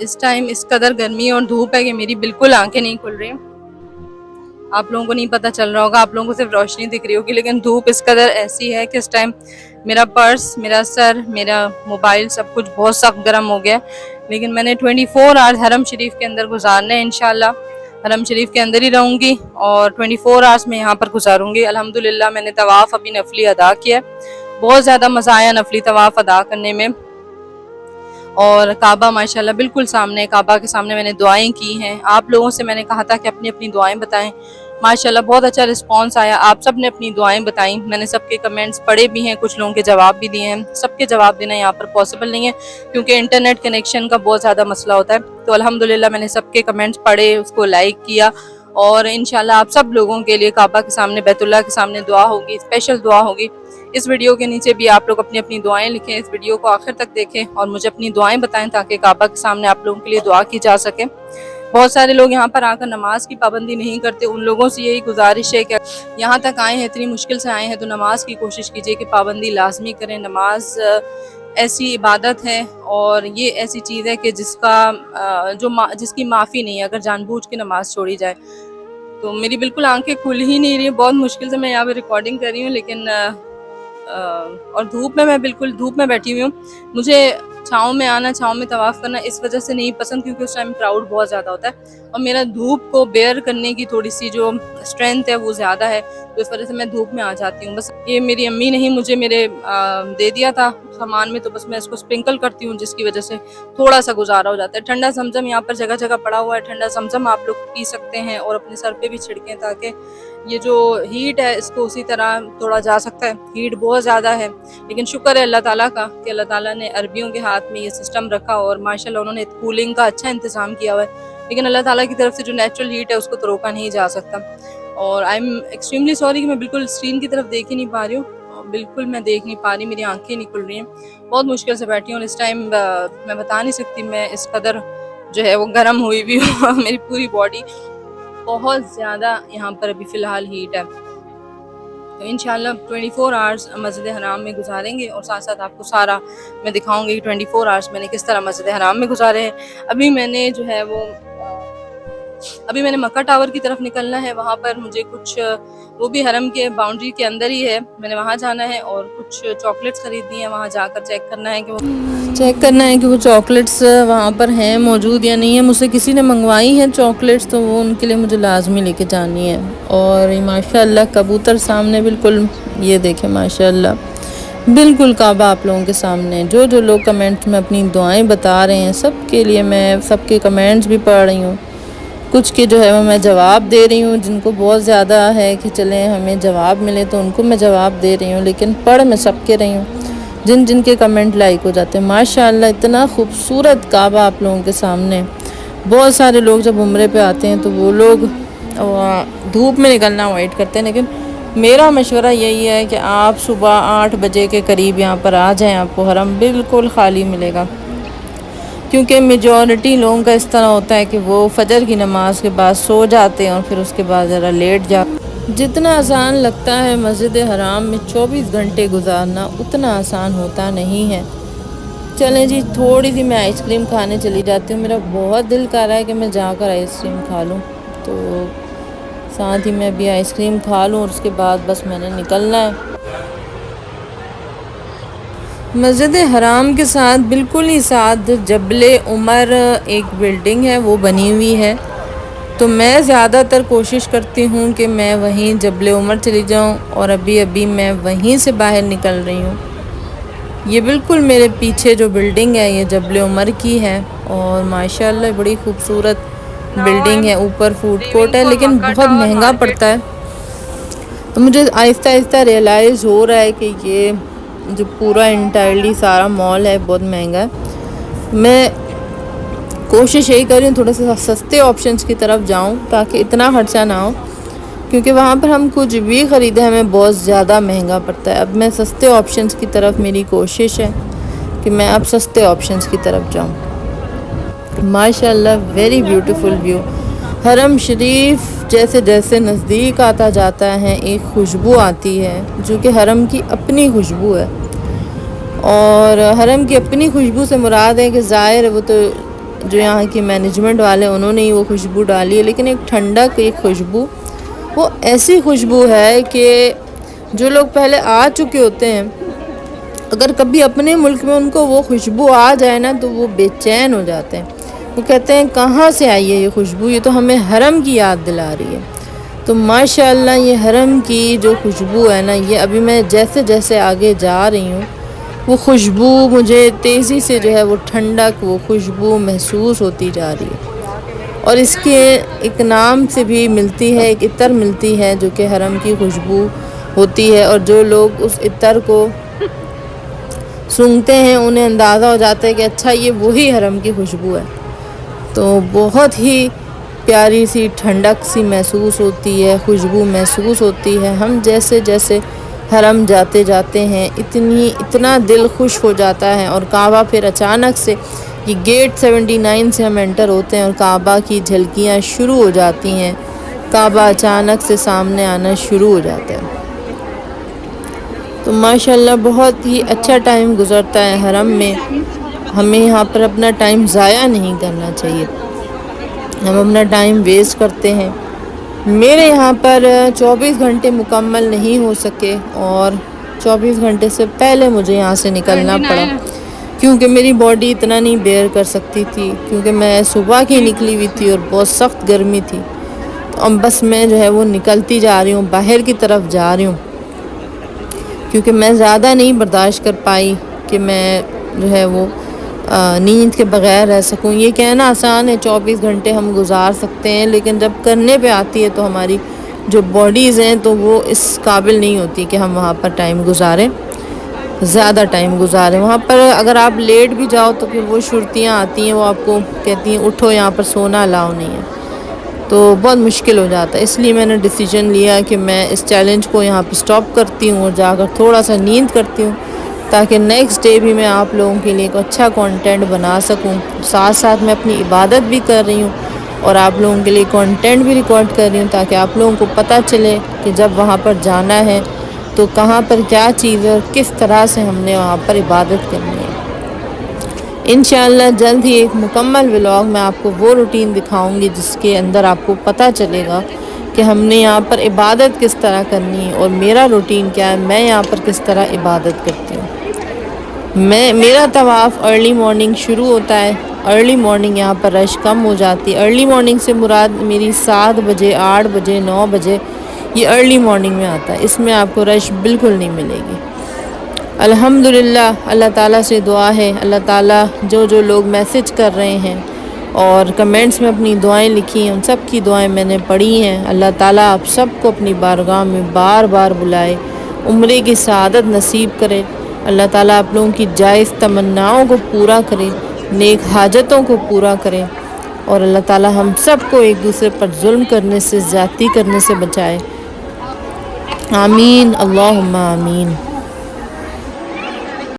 اس time اس قدر گرمی اور دھوپ ہے کہ میری بالکل آنکھیں نہیں کھل رہی. آپ لوگوں کو نہیں پتہ چل رہا ہوگا, آپ لوگوں کو صرف روشنی دکھ رہی ہوگی, لیکن دھوپ اس قدر ایسی ہے کہ اس ٹائم میرا پرس, میرا سر, میرا موبائل سب کچھ بہت سخت گرم ہو گیا. لیکن میں نے 24 آورز حرم شریف کے اندر گزارنے ہیں انشاءاللہ. حرم شریف کے اندر ہی رہوں گی اور 24 آورز میں یہاں پر گزاروں گی. الحمدللہ میں نے طواف ابھی نفلی ادا کیا ہے. بہت زیادہ مزہ آیا نفلی طواف ادا کرنے میں. اور کعبہ ماشاءاللہ بالکل سامنے, کعبہ کے سامنے میں نے دعائیں کی ہیں. آپ لوگوں سے میں نے کہا تھا کہ اپنی اپنی دعائیں بتائیں. ماشاءاللہ بہت اچھا رسپانس آیا, آپ سب نے اپنی دعائیں بتائیں. میں نے سب کے کمنٹس پڑھے بھی ہیں, کچھ لوگوں کے جواب بھی دیے ہیں. سب کے جواب دینا یہاں پر پاسبل نہیں ہے کیونکہ انٹرنیٹ کنیکشن کا بہت زیادہ مسئلہ ہوتا ہے. تو الحمدللہ میں نے سب کے کمنٹس پڑھے, اس کو لائک کیا, اور انشاءاللہ آپ سب لوگوں کے لیے کعبہ کے سامنے, بیت اللہ کے سامنے دعا ہوگی, اسپیشل دعا ہوگی. اس ویڈیو کے نیچے بھی آپ لوگ اپنی اپنی دعائیں لکھیں, اس ویڈیو کو آخر تک دیکھیں اور مجھے اپنی دعائیں بتائیں تاکہ کعبہ کے سامنے آپ لوگوں کے لیے دعا کی جا سکے. بہت سارے لوگ یہاں پر آ کر نماز کی پابندی نہیں کرتے. ان لوگوں سے یہی گزارش ہے کہ یہاں تک آئے ہیں, اتنی مشکل سے آئے ہیں, تو نماز کی کوشش کیجئے کہ پابندی لازمی کریں. نماز ایسی عبادت ہے اور یہ ایسی چیز ہے کہ جس کی معافی نہیں ہے اگر جان بوجھ کے نماز چھوڑی جائے. تو میری بالکل آنکھیں کھل ہی نہیں رہی, بہت مشکل سے میں یہاں پہ ریکارڈنگ کر رہی ہوں, لیکن اور دھوپ میں بالکل دھوپ میں بیٹھی ہوئی ہوں. مجھے چھاؤں میں آنا, چھاؤں میں طواف کرنا اس وجہ سے نہیں پسند کیونکہ اس ٹائم کراؤڈ بہت زیادہ ہوتا ہے اور میرا دھوپ کو بیئر کرنے کی تھوڑی سی جو اسٹرینتھ ہے وہ زیادہ ہے, تو اس وجہ سے میں دھوپ میں آ جاتی ہوں. بس یہ میری امی نے ہی مجھے دے دیا تھا سامان میں, تو بس میں اس کو اسپرنکل کرتی ہوں جس کی وجہ سے تھوڑا سا گزارا ہو جاتا ہے. ٹھنڈا زمزم یہاں پر جگہ جگہ پڑا ہوا ہے, ٹھنڈا زمزم آپ لوگ پی سکتے ہیں اور اپنے سر پہ بھی چھڑکیں تاکہ یہ جو ہیٹ ہے اس کو اسی طرح توڑا جا سکتا ہے. ہیٹ بہت زیادہ ہے, لیکن شکر ہے اللہ تعالیٰ کا کہ اللہ تعالیٰ نے عربیوں کے ہاتھ میں یہ سسٹم رکھا اور ماشاءاللہ انہوں نے کولنگ کا اچھا انتظام کیا ہوا ہے. لیکن اللہ تعالیٰ کی طرف سے جو نیچرل ہیٹ ہے اس کو تو روکا نہیں جا سکتا. اور آئی ایم ایکسٹریملی سوری کہ میں بالکل اسکرین کی طرف دیکھ ہی نہیں پا رہی ہوں, بالکل میں دیکھ نہیں پا رہی, میری آنکھیں نہیں کھل رہی ہیں, بہت مشکل سے بیٹھی ہوں. اور اس ٹائم میں بتا نہیں سکتی میں اس قدر جو ہے وہ گرم ہوئی بھی ہوں. میری پوری باڈی بہت زیادہ یہاں پر ابھی فی الحال ہیٹ ہے. تو انشاءاللہ 24 آورز مسجد حرام میں گزاریں گے اور ساتھ ساتھ آپ کو سارا میں دکھاؤں گی 24 آورز میں نے کس طرح مسجد حرام میں گزارے ہیں. ابھی میں نے جو ہے ابھی میں نے مکہ ٹاور کی طرف نکلنا ہے. وہاں پر مجھے کچھ وہ بھی حرم کے باؤنڈری کے اندر ہی ہے, میں نے وہاں جانا ہے اور کچھ چاکلیٹس خریدنی ہے. وہاں جا کر چیک کرنا ہے کہ وہ چاکلیٹس وہاں پر ہیں موجود یا نہیں ہے. مجھ سے کسی نے منگوائی ہیں چاکلیٹس, تو وہ ان کے لیے مجھے لازمی لے کے جانی ہے. اور ماشاءاللہ کبوتر سامنے بالکل, یہ دیکھیں ماشاءاللہ بالکل کعبہ آپ لوگوں کے سامنے. جو لوگ کمنٹ میں اپنی دعائیں بتا رہے ہیں سب کے لیے میں سب کے کمنٹس بھی پڑھ رہی ہوں. کچھ کے جو ہے وہ میں جواب دے رہی ہوں, جن کو بہت زیادہ ہے کہ چلیں ہمیں جواب ملے تو ان کو میں جواب دے رہی ہوں, لیکن پڑھ میں سب کے رہی ہوں جن کے کمنٹ لائک ہو جاتے ہیں. ماشاءاللہ اتنا خوبصورت کعبہ آپ لوگوں کے سامنے. بہت سارے لوگ جب عمرے پہ آتے ہیں تو وہ لوگ دھوپ میں نکلنا اوائڈ کرتے ہیں, لیکن میرا مشورہ یہی ہے کہ آپ صبح 8 بجے کے قریب یہاں پر آ جائیں, آپ کو حرم بالکل خالی ملے گا. کیونکہ میجورٹی لوگوں کا اس طرح ہوتا ہے کہ وہ فجر کی نماز کے بعد سو جاتے ہیں اور پھر اس کے بعد ذرا لیٹ جاتے. جتنا آسان لگتا ہے مسجد حرام میں 24 گھنٹے گزارنا, اتنا آسان ہوتا نہیں ہے. چلیں جی, تھوڑی سی میں آئس کریم کھانے چلی جاتی ہوں. میرا بہت دل کر رہا ہے کہ میں جا کر آئس کریم کھا لوں, تو ساتھ ہی میں ابھی آئس کریم کھا لوں اور اس کے بعد بس میں نے نکلنا ہے. مسجد حرام کے ساتھ بالکل ہی ساتھ جبل عمر ایک بلڈنگ ہے, وہ بنی ہوئی ہے. تو میں زیادہ تر کوشش کرتی ہوں کہ میں وہیں جبل عمر چلی جاؤں, اور ابھی میں وہیں سے باہر نکل رہی ہوں. یہ بالکل میرے پیچھے جو بلڈنگ ہے یہ جبل عمر کی ہے, اور ماشاءاللہ بڑی خوبصورت بلڈنگ ہے. اوپر فوڈ کورٹ ہے لیکن بہت مہنگا پڑتا ہے. تو مجھے آہستہ آہستہ ریئلائز ہو رہا ہے کہ یہ جو پورا انٹائرلی سارا مال ہے بہت مہنگا ہے. میں کوشش یہی کر رہی ہوں تھوڑے سے سستے آپشنز کی طرف جاؤں تاکہ اتنا خرچہ نہ ہو, کیونکہ وہاں پر ہم کچھ بھی خریدیں ہمیں بہت زیادہ مہنگا پڑتا ہے. اب میں سستے آپشنز کی طرف, میری کوشش ہے کہ میں اب سستے آپشنز کی طرف جاؤں. ماشاءاللہ ویری بیوٹیفل ویو. حرم شریف جیسے جیسے نزدیک آتا جاتا ہے ایک خوشبو آتی ہے جو کہ حرم کی اپنی خوشبو ہے. اور حرم کی اپنی خوشبو سے مراد ہے کہ ظاہر وہ تو جو یہاں کی مینجمنٹ والے انہوں نے ہی وہ خوشبو ڈالی ہے، لیکن ایک ٹھنڈک، ایک خوشبو، وہ ایسی خوشبو ہے کہ جو لوگ پہلے آ چکے ہوتے ہیں اگر کبھی اپنے ملک میں ان کو وہ خوشبو آ جائے نا تو وہ بے چین ہو جاتے ہیں، وہ کہتے ہیں کہاں سے آئی ہے یہ خوشبو، یہ تو ہمیں حرم کی یاد دلا رہی ہے۔ تو ماشاءاللہ یہ حرم کی جو خوشبو ہے نا، یہ ابھی میں جیسے جیسے آگے جا رہی ہوں وہ خوشبو مجھے تیزی سے جو ہے وہ ٹھنڈک، وہ خوشبو محسوس ہوتی جا رہی ہے، اور اس کے ایک نام سے بھی ملتی ہے، ایک عطر ملتی ہے جو کہ حرم کی خوشبو ہوتی ہے، اور جو لوگ اس عطر کو سونگھتے ہیں انہیں اندازہ ہو جاتا ہے کہ اچھا یہ وہی حرم کی خوشبو ہے۔ تو بہت ہی پیاری سی ٹھنڈک سی محسوس ہوتی ہے، خوشبو محسوس ہوتی ہے۔ ہم جیسے جیسے حرم جاتے ہیں اتنا دل خوش ہو جاتا ہے، اور کعبہ پھر اچانک سے یہ گیٹ 79 سے ہم انٹر ہوتے ہیں اور کعبہ کی جھلکیاں شروع ہو جاتی ہیں، کعبہ اچانک سے سامنے آنا شروع ہو جاتا ہے۔ تو ماشاءاللہ بہت ہی اچھا ٹائم گزرتا ہے حرم میں، ہمیں یہاں پر اپنا ٹائم ضائع نہیں کرنا چاہیے، ہم اپنا ٹائم ویسٹ کرتے ہیں۔ میرے یہاں پر 24 گھنٹے مکمل نہیں ہو سکے، اور 24 گھنٹے سے پہلے مجھے یہاں سے نکلنا پڑا، کیونکہ میری باڈی اتنا نہیں بیئر کر سکتی تھی، کیونکہ میں صبح کی نکلی ہوئی تھی اور بہت سخت گرمی تھی۔ تو اب بس میں جو ہے وہ نکلتی جا رہی ہوں، باہر کی طرف جا رہی ہوں، کیونکہ میں زیادہ نہیں برداشت کر پائی کہ میں جو ہے وہ نیند کے بغیر رہ سکوں۔ یہ کہنا آسان ہے 24 گھنٹے ہم گزار سکتے ہیں، لیکن جب کرنے پہ آتی ہے تو ہماری جو باڈیز ہیں تو وہ اس قابل نہیں ہوتی کہ ہم وہاں پر ٹائم گزاریں، زیادہ ٹائم گزاریں وہاں پر۔ اگر آپ لیٹ بھی جاؤ تو پھر وہ شرطیاں آتی ہیں، وہ آپ کو کہتی ہیں اٹھو یہاں پر سونا الاؤ نہیں ہے، تو بہت مشکل ہو جاتا ہے۔ اس لیے میں نے ڈیسیجن لیا کہ میں اس چیلنج کو یہاں پہ سٹاپ کرتی ہوں اور جا کر تھوڑا سا نیند کرتی ہوں، تاکہ نیکسٹ ڈے بھی میں آپ لوگوں کے لیے ایک اچھا کانٹینٹ بنا سکوں۔ ساتھ ساتھ میں اپنی عبادت بھی کر رہی ہوں اور آپ لوگوں کے لیے کانٹینٹ بھی ریکارڈ کر رہی ہوں، تاکہ آپ لوگوں کو پتہ چلے کہ جب وہاں پر جانا ہے تو کہاں پر کیا چیز ہے اور کس طرح سے ہم نے وہاں پر عبادت کرنی ہے۔ انشاءاللہ جلد ہی ایک مکمل ولاگ میں آپ کو وہ روٹین دکھاؤں گی جس کے اندر آپ کو پتہ چلے گا کہ ہم نے یہاں پر عبادت کس طرح کرنی ہے، اور میرا روٹین کیا ہے، میں یہاں پر کس طرح عبادت کرتی ہوں۔ میرا طواف ارلی مارننگ شروع ہوتا ہے، ارلی مارننگ یہاں پر رش کم ہو جاتی ہے۔ ارلی مارننگ سے مراد میری 7 بجے، 8 بجے، 9 بجے، یہ ارلی مارننگ میں آتا ہے، اس میں آپ کو رش بالکل نہیں ملے گی۔ الحمدللہ اللہ تعالیٰ سے دعا ہے، اللہ تعالیٰ جو لوگ میسج کر رہے ہیں اور کمنٹس میں اپنی دعائیں لکھی ہیں، ان سب کی دعائیں میں نے پڑھی ہیں۔ اللہ تعالیٰ آپ سب کو اپنی بارگاہ میں بار بار بلائے، عمرے کی سعادت نصیب کرے۔ اللہ تعالیٰ آپ لوگوں کی جائز تمناؤں کو پورا کرے، نیک حاجتوں کو پورا کرے، اور اللہ تعالیٰ ہم سب کو ایک دوسرے پر ظلم کرنے سے، زیادتی کرنے سے بچائے۔ آمین، اللہم آمین۔